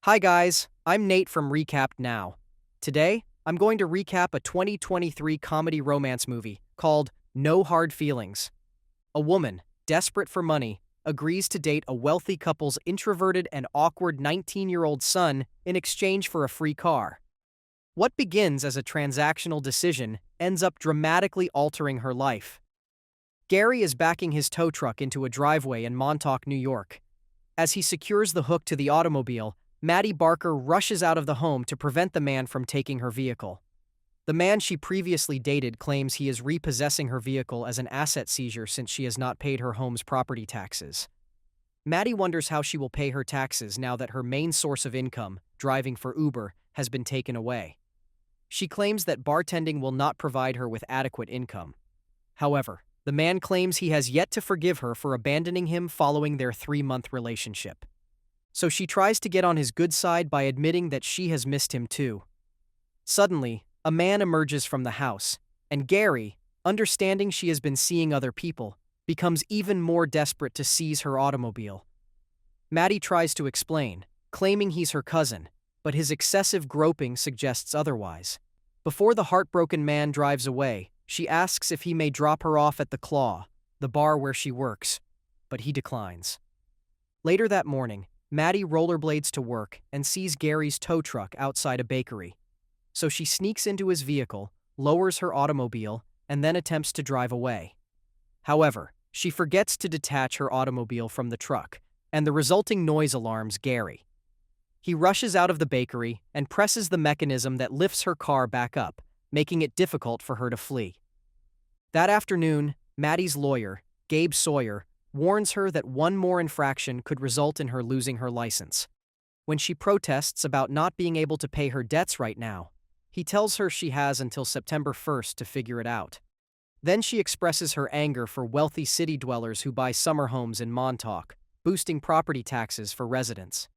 Hi guys, I'm Nate from Recapped Now. Today, I'm going to recap a 2023 comedy romance movie called No Hard Feelings. A woman, desperate for money, agrees to date a wealthy couple's introverted and awkward 19-year-old son in exchange for a free car. What begins as a transactional decision ends up dramatically altering her life. Gary is backing his tow truck into a driveway in Montauk, New York. As he secures the hook to the automobile, Maddie Barker rushes out of the home to prevent the man from taking her vehicle. The man she previously dated claims he is repossessing her vehicle as an asset seizure since she has not paid her home's property taxes. Maddie wonders how she will pay her taxes now that her main source of income, driving for Uber, has been taken away. She claims that bartending will not provide her with adequate income. However, the man claims he has yet to forgive her for abandoning him following their 3-month relationship. So she tries to get on his good side by admitting that she has missed him too. Suddenly, a man emerges from the house, and Gary, understanding she has been seeing other people, becomes even more desperate to seize her automobile. Maddie tries to explain, claiming he's her cousin, but his excessive groping suggests otherwise. Before the heartbroken man drives away, she asks if he may drop her off at the Claw, the bar where she works, but he declines. Later that morning, Maddie rollerblades to work and sees Gary's tow truck outside a bakery. So she sneaks into his vehicle, lowers her automobile, and then attempts to drive away. However, she forgets to detach her automobile from the truck, and the resulting noise alarms Gary. He rushes out of the bakery and presses the mechanism that lifts her car back up, making it difficult for her to flee. That afternoon, Maddie's lawyer, Gabe Sawyer, warns her that one more infraction could result in her losing her license. When she protests about not being able to pay her debts right now, he tells her she has until September 1st to figure it out. Then she expresses her anger for wealthy city dwellers who buy summer homes in Montauk, boosting property taxes for residents.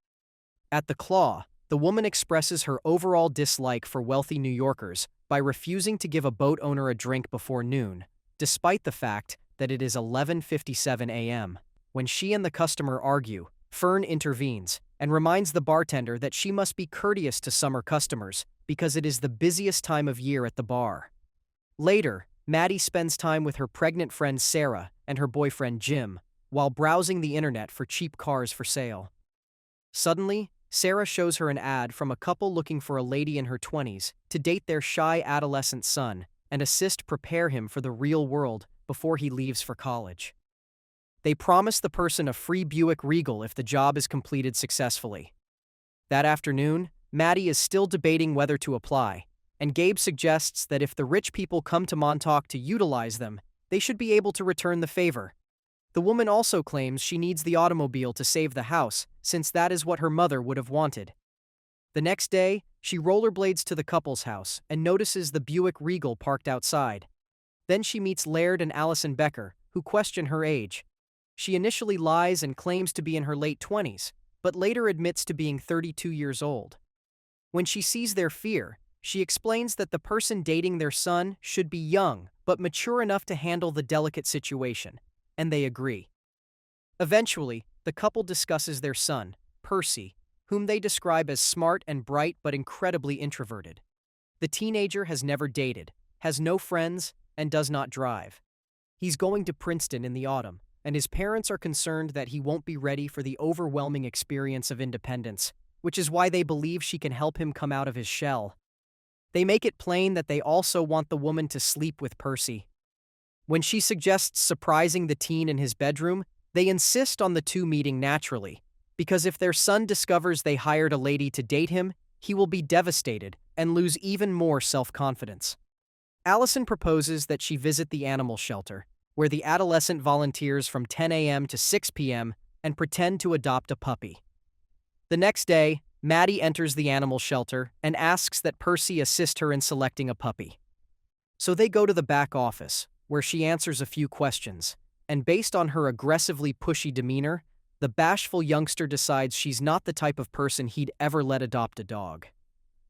At the Claw, the woman expresses her overall dislike for wealthy New Yorkers by refusing to give a boat owner a drink before noon, despite the fact that it is 11:57 a.m. When she and the customer argue, Fern intervenes and reminds the bartender that she must be courteous to summer customers because it is the busiest time of year at the bar. Later, Maddie spends time with her pregnant friend Sarah and her boyfriend Jim while browsing the internet for cheap cars for sale. Suddenly, Sarah shows her an ad from a couple looking for a lady in her 20s to date their shy adolescent son and assist prepare him for the real world before he leaves for college. They promise the person a free Buick Regal if the job is completed successfully. That afternoon, Maddie is still debating whether to apply, and Gabe suggests that if the rich people come to Montauk to utilize them, they should be able to return the favor. The woman also claims she needs the automobile to save the house, since that is what her mother would have wanted. The next day, she rollerblades to the couple's house and notices the Buick Regal parked outside. Then she meets Laird and Allison Becker, who question her age. She initially lies and claims to be in her late 20s, but later admits to being 32 years old. When she sees their fear, she explains that the person dating their son should be young but mature enough to handle the delicate situation, and they agree. Eventually, the couple discusses their son, Percy, whom they describe as smart and bright but incredibly introverted. The teenager has never dated, has no friends, and does not drive. He's going to Princeton in the autumn, and his parents are concerned that he won't be ready for the overwhelming experience of independence, which is why they believe she can help him come out of his shell. They make it plain that they also want the woman to sleep with Percy. When she suggests surprising the teen in his bedroom, they insist on the two meeting naturally, because if their son discovers they hired a lady to date him, he will be devastated and lose even more self-confidence. Allison proposes that she visit the animal shelter, where the adolescent volunteers from 10 a.m. to 6 p.m. and pretend to adopt a puppy. The next day, Maddie enters the animal shelter and asks that Percy assist her in selecting a puppy. So they go to the back office, where she answers a few questions, and based on her aggressively pushy demeanor, the bashful youngster decides she's not the type of person he'd ever let adopt a dog.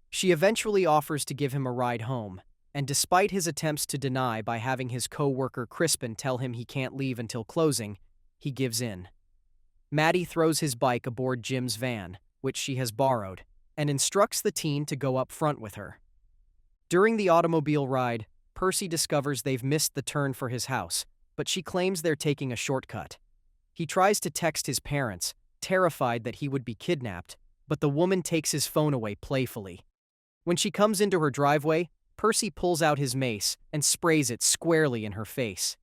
She eventually offers to give him a ride home, and despite his attempts to deny by having his co-worker Crispin tell him he can't leave until closing, he gives in. Maddie throws his bike aboard Jim's van, which she has borrowed, and instructs the teen to go up front with her. During the automobile ride, Percy discovers they've missed the turn for his house, but she claims they're taking a shortcut. He tries to text his parents, terrified that he would be kidnapped, but the woman takes his phone away playfully. When she comes into her driveway, Percy pulls out his mace and sprays it squarely in her face.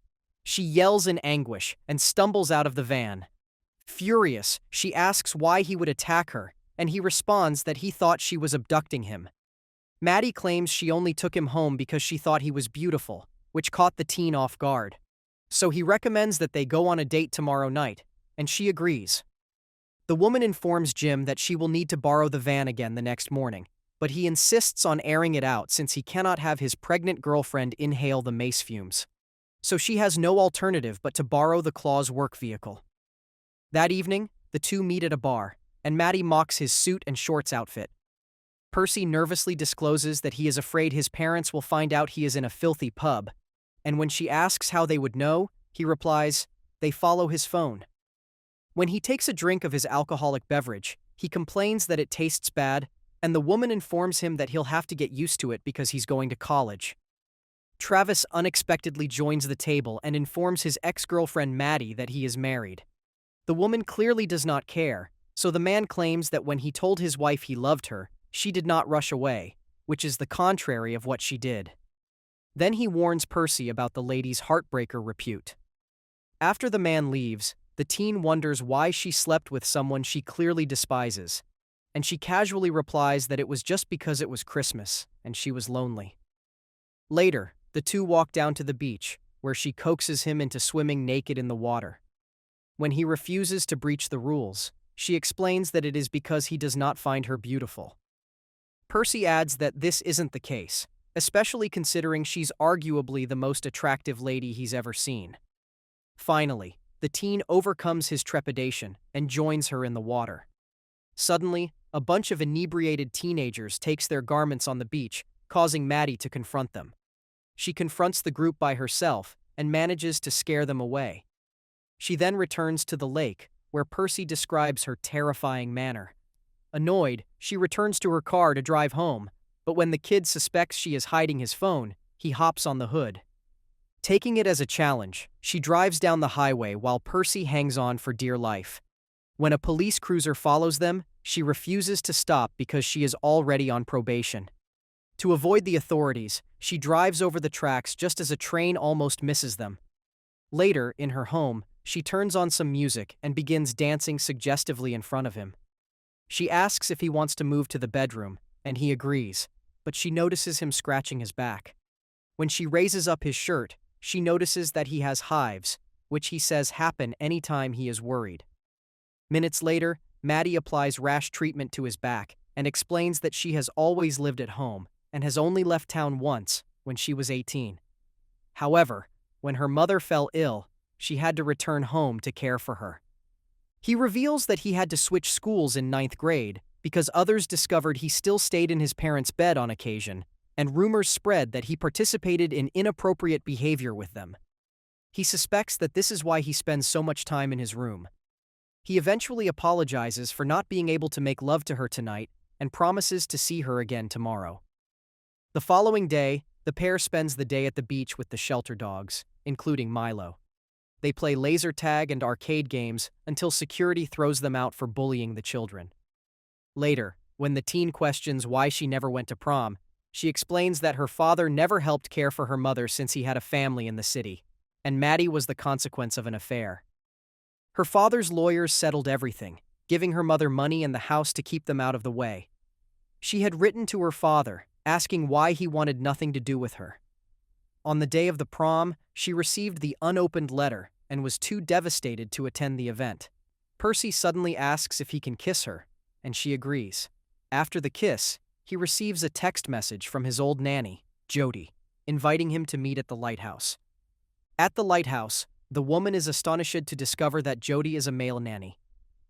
She yells in anguish and stumbles out of the van. Furious, she asks why he would attack her, and he responds that he thought she was abducting him. Maddie claims she only took him home because she thought he was beautiful, which caught the teen off guard. So he recommends that they go on a date tomorrow night, and she agrees. The woman informs Jim that she will need to borrow the van again the next morning, but he insists on airing it out since he cannot have his pregnant girlfriend inhale the mace fumes. So she has no alternative but to borrow the Claw's work vehicle. That evening, the two meet at a bar, and Maddie mocks his suit and shorts outfit. Percy nervously discloses that he is afraid his parents will find out he is in a filthy pub, and when she asks how they would know, he replies, they follow his phone. When he takes a drink of his alcoholic beverage, he complains that it tastes bad, and the woman informs him that he'll have to get used to it because he's going to college. Travis unexpectedly joins the table and informs his ex-girlfriend Maddie that he is married. The woman clearly does not care, so the man claims that when he told his wife he loved her, she did not rush away, which is the contrary of what she did. Then he warns Percy about the lady's heartbreaker repute. After the man leaves, the teen wonders why she slept with someone she clearly despises, and she casually replies that it was just because it was Christmas and she was lonely. Later, the two walk down to the beach, where she coaxes him into swimming naked in the water. When he refuses to breach the rules, she explains that it is because he does not find her beautiful. Percy adds that this isn't the case, especially considering she's arguably the most attractive lady he's ever seen. Finally, the teen overcomes his trepidation and joins her in the water. Suddenly, a bunch of inebriated teenagers takes their garments on the beach, causing Maddie to confront them. She confronts the group by herself and manages to scare them away. She then returns to the lake, where Percy describes her terrifying manner. Annoyed, she returns to her car to drive home, but when the kid suspects she is hiding his phone, he hops on the hood. Taking it as a challenge, she drives down the highway while Percy hangs on for dear life. When a police cruiser follows them, she refuses to stop because she is already on probation. To avoid the authorities, she drives over the tracks just as a train almost misses them. Later, in her home, she turns on some music and begins dancing suggestively in front of him. She asks if he wants to move to the bedroom, and he agrees, but she notices him scratching his back. When she raises up his shirt, she notices that he has hives, which he says happen anytime he is worried. Minutes later, Maddie applies rash treatment to his back and explains that she has always lived at home and has only left town once, when she was 18. However, when her mother fell ill, she had to return home to care for her. He reveals that he had to switch schools in 9th grade because others discovered he still stayed in his parents' bed on occasion, and rumors spread that he participated in inappropriate behavior with them. He suspects that this is why he spends so much time in his room. He eventually apologizes for not being able to make love to her tonight and promises to see her again tomorrow. The following day, the pair spends the day at the beach with the shelter dogs, including Milo. They play laser tag and arcade games until security throws them out for bullying the children. Later, when the teen questions why she never went to prom, she explains that her father never helped care for her mother since he had a family in the city, and Maddie was the consequence of an affair. Her father's lawyers settled everything, giving her mother money and the house to keep them out of the way. She had written to her father, asking why he wanted nothing to do with her. On the day of the prom, she received the unopened letter and was too devastated to attend the event. Percy suddenly asks if he can kiss her, and she agrees. After the kiss, he receives a text message from his old nanny, Jody, inviting him to meet at the lighthouse. At the lighthouse, the woman is astonished to discover that Jody is a male nanny.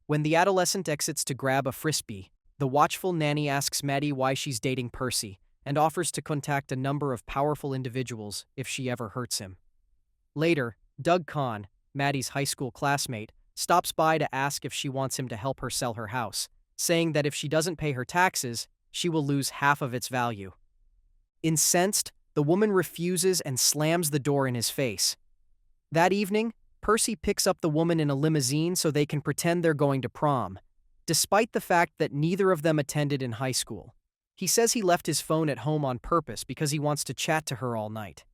When the adolescent exits to grab a frisbee, the watchful nanny asks Maddie why she's dating Percy and offers to contact a number of powerful individuals if she ever hurts him. Later, Doug Kahn, Maddie's high school classmate, stops by to ask if she wants him to help her sell her house, saying that if she doesn't pay her taxes, she will lose half of its value. Incensed, the woman refuses and slams the door in his face. That evening, Percy picks up the woman in a limousine so they can pretend they're going to prom, despite the fact that neither of them attended in high school. He says he left his phone at home on purpose because he wants to chat to her all night.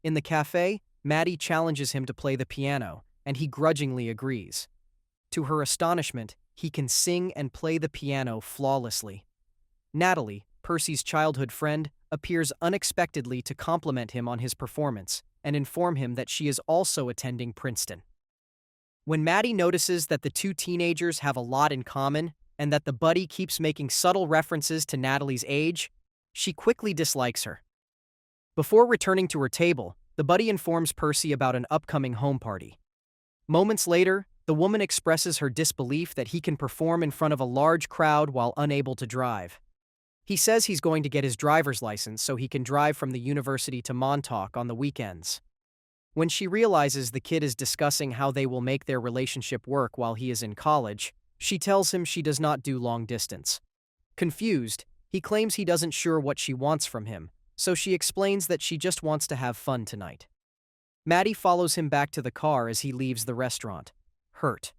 In the cafe, Maddie challenges him to play the piano, and he grudgingly agrees. To her astonishment, he can sing and play the piano flawlessly. Natalie, Percy's childhood friend, appears unexpectedly to compliment him on his performance and inform him that she is also attending Princeton. When Maddie notices that the two teenagers have a lot in common and that the buddy keeps making subtle references to Natalie's age, she quickly dislikes her. Before returning to her table, the buddy informs Percy about an upcoming home party. Moments later, the woman expresses her disbelief that he can perform in front of a large crowd while unable to drive. He says he's going to get his driver's license so he can drive from the university to Montauk on the weekends. When she realizes the kid is discussing how they will make their relationship work while he is in college, she tells him she does not do long distance. Confused, he claims he doesn't sure what she wants from him, so she explains that she just wants to have fun tonight. Maddie follows him back to the car as he leaves the restaurant, hurt.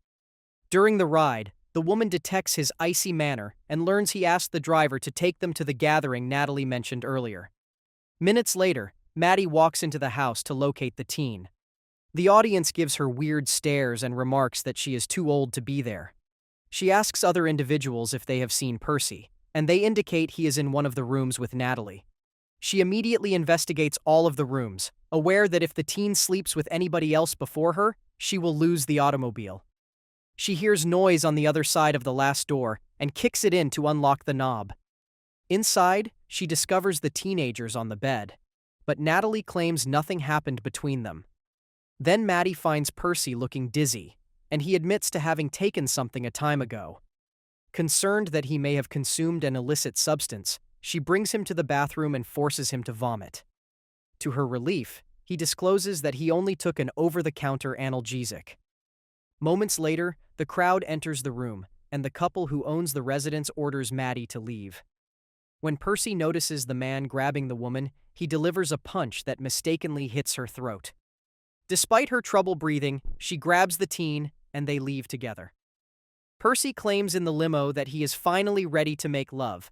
During the ride, the woman detects his icy manner and learns he asked the driver to take them to the gathering Natalie mentioned earlier. Minutes later, Maddie walks into the house to locate the teen. The audience gives her weird stares and remarks that she is too old to be there. She asks other individuals if they have seen Percy, and they indicate he is in one of the rooms with Natalie. She immediately investigates all of the rooms, aware that if the teen sleeps with anybody else before her, she will lose the automobile. She hears noise on the other side of the last door and kicks it in to unlock the knob. Inside, she discovers the teenagers on the bed, but Natalie claims nothing happened between them. Then Maddie finds Percy looking dizzy, and he admits to having taken something a time ago. Concerned that he may have consumed an illicit substance, she brings him to the bathroom and forces him to vomit. To her relief, he discloses that he only took an over-the-counter analgesic. Moments later, the crowd enters the room, and the couple who owns the residence orders Maddie to leave. When Percy notices the man grabbing the woman, he delivers a punch that mistakenly hits her throat. Despite her trouble breathing, she grabs the teen, and they leave together. Percy claims in the limo that he is finally ready to make love,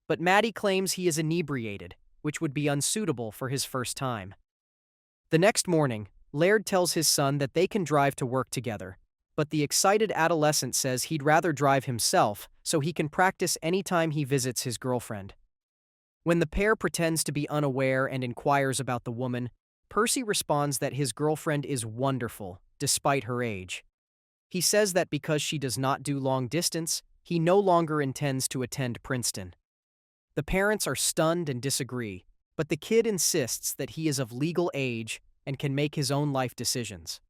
but Maddie claims he is inebriated, which would be unsuitable for his first time. The next morning, Laird tells his son that they can drive to work together, but the excited adolescent says he'd rather drive himself so he can practice anytime he visits his girlfriend. When the pair pretends to be unaware and inquires about the woman, Percy responds that his girlfriend is wonderful, despite her age. He says that because she does not do long distance, he no longer intends to attend Princeton. The parents are stunned and disagree, but the kid insists that he is of legal age and can make his own life decisions.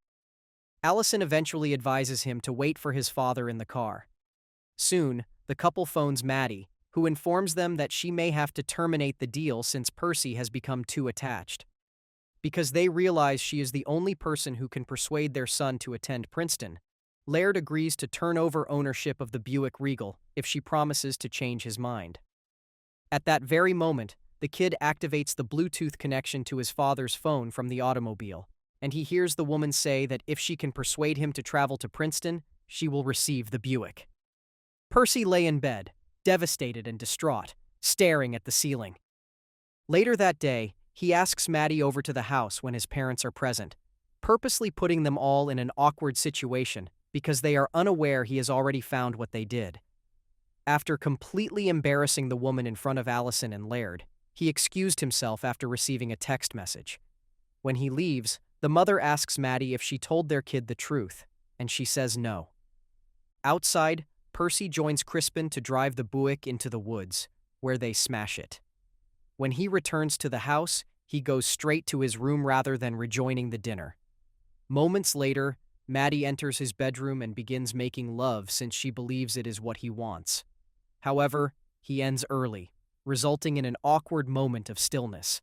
Allison eventually advises him to wait for his father in the car. Soon, the couple phones Maddie, who informs them that she may have to terminate the deal since Percy has become too attached. Because they realize she is the only person who can persuade their son to attend Princeton, Laird agrees to turn over ownership of the Buick Regal if she promises to change his mind. At that very moment, the kid activates the Bluetooth connection to his father's phone from the automobile, and he hears the woman say that if she can persuade him to travel to Princeton, she will receive the Buick. Percy lay in bed, devastated and distraught, staring at the ceiling. Later that day, he asks Maddie over to the house when his parents are present, purposely putting them all in an awkward situation because they are unaware he has already found what they did. After completely embarrassing the woman in front of Allison and Laird, he excused himself after receiving a text message. When he leaves, the mother asks Maddie if she told their kid the truth, and she says no. Outside, Percy joins Crispin to drive the Buick into the woods, where they smash it. When he returns to the house, he goes straight to his room rather than rejoining the dinner. Moments later, Maddie enters his bedroom and begins making love since she believes it is what he wants. However, he ends early, resulting in an awkward moment of stillness.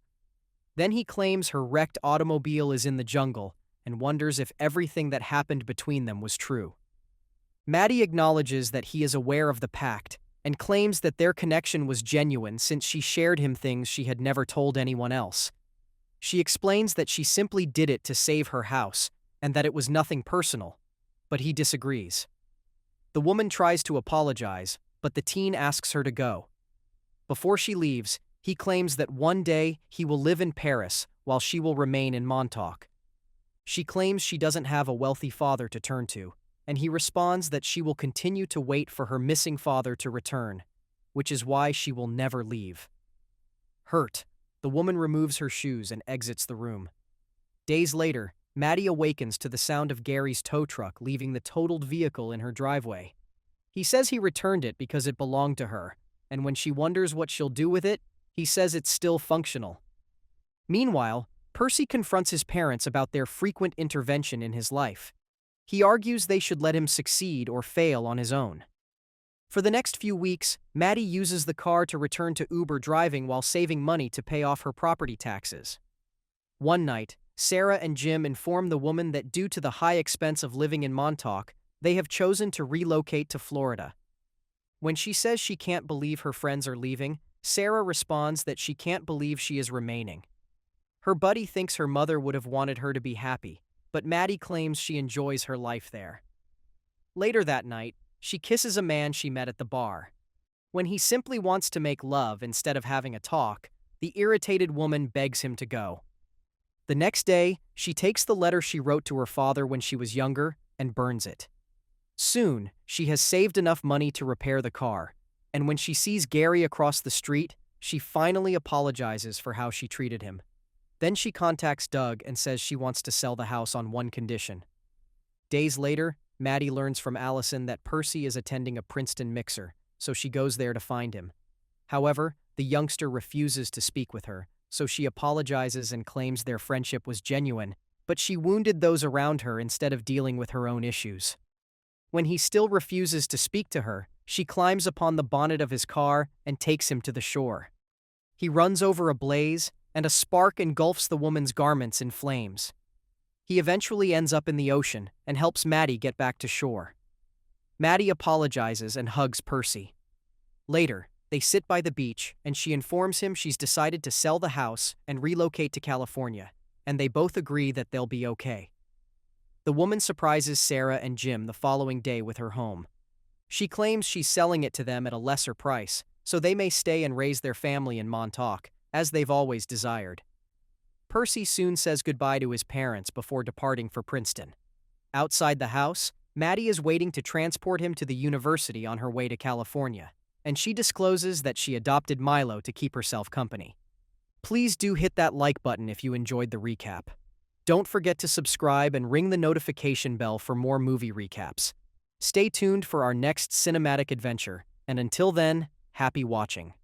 Then he claims her wrecked automobile is in the jungle and wonders if everything that happened between them was true. Maddie acknowledges that he is aware of the pact and claims that their connection was genuine since she shared him things she had never told anyone else. She explains that she simply did it to save her house and that it was nothing personal, but he disagrees. The woman tries to apologize, but the teen asks her to go. Before she leaves, he claims that one day he will live in Paris while she will remain in Montauk. She claims she doesn't have a wealthy father to turn to, and he responds that she will continue to wait for her missing father to return, which is why she will never leave. Hurt, the woman removes her shoes and exits the room. Days later, Maddie awakens to the sound of Gary's tow truck leaving the totaled vehicle in her driveway. He says he returned it because it belonged to her, and when she wonders what she'll do with it, he says it's still functional. Meanwhile, Percy confronts his parents about their frequent intervention in his life. He argues they should let him succeed or fail on his own. For the next few weeks, Maddie uses the car to return to Uber driving while saving money to pay off her property taxes. One night, Sarah and Jim inform the woman that due to the high expense of living in Montauk, they have chosen to relocate to Florida. When she says she can't believe her friends are leaving, Sarah responds that she can't believe she is remaining. Her buddy thinks her mother would have wanted her to be happy, but Maddie claims she enjoys her life there. Later that night, she kisses a man she met at the bar. When he simply wants to make love instead of having a talk, the irritated woman begs him to go. The next day, she takes the letter she wrote to her father when she was younger and burns it. Soon, she has saved enough money to repair the car, and when she sees Gary across the street, she finally apologizes for how she treated him. Then she contacts Doug and says she wants to sell the house on one condition. Days later, Maddie learns from Allison that Percy is attending a Princeton mixer, so she goes there to find him. However, the youngster refuses to speak with her, so she apologizes and claims their friendship was genuine, but she wounded those around her instead of dealing with her own issues. When he still refuses to speak to her, she climbs upon the bonnet of his car and takes him to the shore. He runs over a blaze, and a spark engulfs the woman's garments in flames. He eventually ends up in the ocean and helps Maddie get back to shore. Maddie apologizes and hugs Percy. Later, they sit by the beach and she informs him she's decided to sell the house and relocate to California, and they both agree that they'll be okay. The woman surprises Sarah and Jim the following day with her home. She claims she's selling it to them at a lesser price, so they may stay and raise their family in Montauk, as they've always desired. Percy soon says goodbye to his parents before departing for Princeton. Outside the house, Maddie is waiting to transport him to the university on her way to California, and she discloses that she adopted Milo to keep herself company. Please do hit that like button if you enjoyed the recap. Don't forget to subscribe and ring the notification bell for more movie recaps. Stay tuned for our next cinematic adventure, and until then, happy watching.